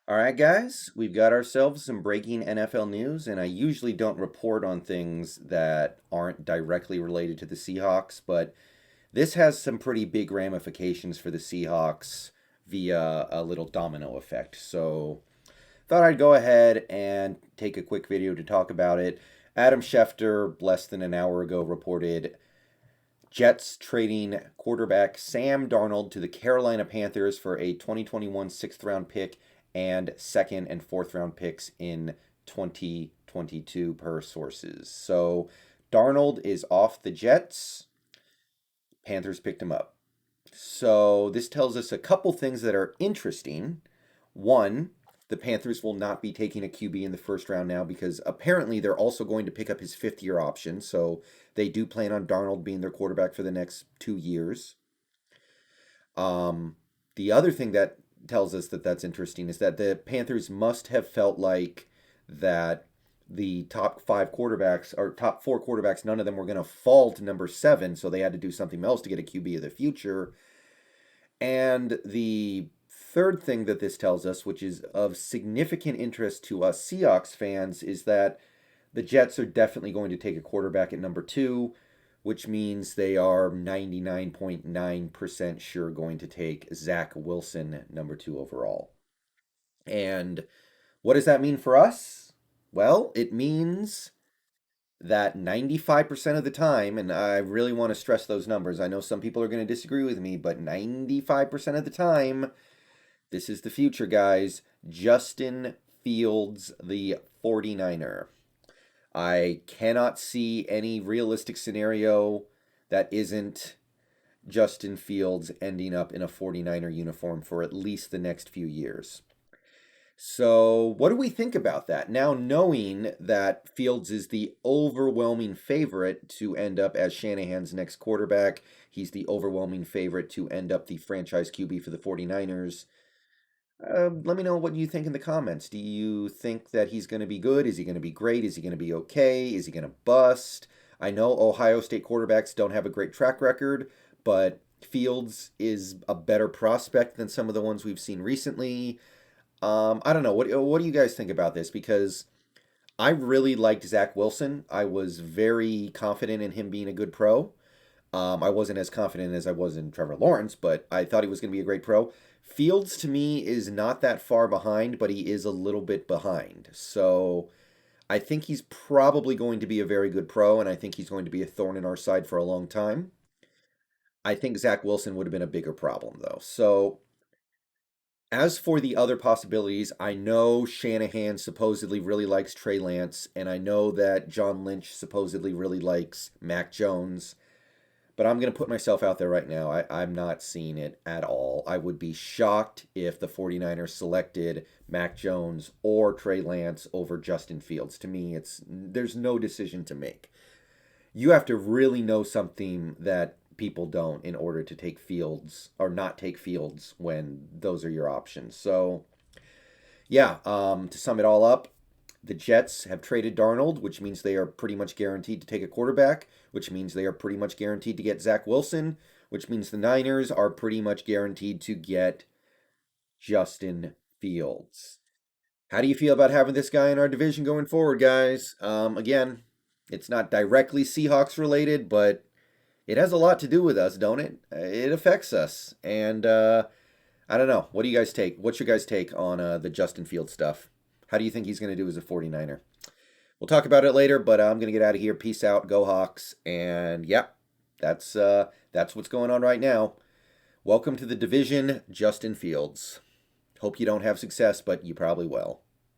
All right, guys, we've got ourselves some breaking NFL news, and I usually don't report on things that aren't directly related to the Seahawks, but this has some pretty big ramifications for the Seahawks via a little domino effect. So, thought I'd go ahead and take a quick video to talk about it. Adam Schefter, less than an hour ago, reported Jets trading quarterback Sam Darnold to the Carolina Panthers for a 2021 sixth round pick and second and fourth round picks in 2022 per sources. So Darnold is off the Jets. Panthers picked him up. So this tells us a couple things that are interesting. One, the Panthers will not be taking a QB in the first round now because apparently they're also going to pick up his fifth year option. So they do plan on Darnold being their quarterback for the next 2 years. The other thing that tells us that that's interesting is that the Panthers must have felt like that the top five quarterbacks or top four quarterbacks, none of them were going to fall to number seven. So they had to do something else to get a QB of the future. And the third thing that this tells us, which is of significant interest to us Seahawks fans, is that the Jets are definitely going to take a quarterback at number two, which means they are 99.9% sure going to take Zach Wilson, number two overall. And what does that mean for us? Well, it means that 95% of the time, and I really want to stress those numbers. I know some people are going to disagree with me, but 95% of the time, this is the future, guys. Justin Fields, the 49er. I cannot see any realistic scenario that isn't Justin Fields ending up in a 49er uniform for at least the next few years. So, what do we think about that? Now, knowing that Fields is the overwhelming favorite to end up as Shanahan's next quarterback, he's the overwhelming favorite to end up the franchise QB for the 49ers. Let me know what you think in the comments. Do you think that he's going to be good? Is he going to be great? Is he going to be okay? Is he going to bust? I know Ohio State quarterbacks don't have a great track record, but Fields is a better prospect than some of the ones we've seen recently. I don't know. What do you guys think about this? Because I really liked Zach Wilson. I was very confident in him being a good pro. I wasn't as confident as I was in Trevor Lawrence, but I thought he was going to be a great pro. Fields to me is not that far behind, but he is a little bit behind. So I think he's probably going to be a very good pro, and I think he's going to be a thorn in our side for a long time. I think Zach Wilson would have been a bigger problem, though. So as for the other possibilities, I know Shanahan supposedly really likes Trey Lance, and I know that John Lynch supposedly really likes Mac Jones. But I'm going to put myself out there right now. I'm not seeing it at all. I would be shocked if the 49ers selected Mac Jones or Trey Lance over Justin Fields. To me, there's no decision to make. You have to really know something that people don't in order to take Fields or not take Fields when those are your options. So, yeah, to sum it all up, the Jets have traded Darnold, which means they are pretty much guaranteed to take a quarterback, which means they are pretty much guaranteed to get Zach Wilson, which means the Niners are pretty much guaranteed to get Justin Fields. How do you feel about having this guy in our division going forward, guys? Again, it's not directly Seahawks related, but it has a lot to do with us, don't it? It affects us. And I don't know. What do you guys take? What's your guys' take on the Justin Fields stuff? How do you think he's going to do as a 49er? We'll talk about it later, but I'm going to get out of here. Peace out. Go Hawks. And yeah, that's what's going on right now. Welcome to the division, Justin Fields. Hope you don't have success, but you probably will.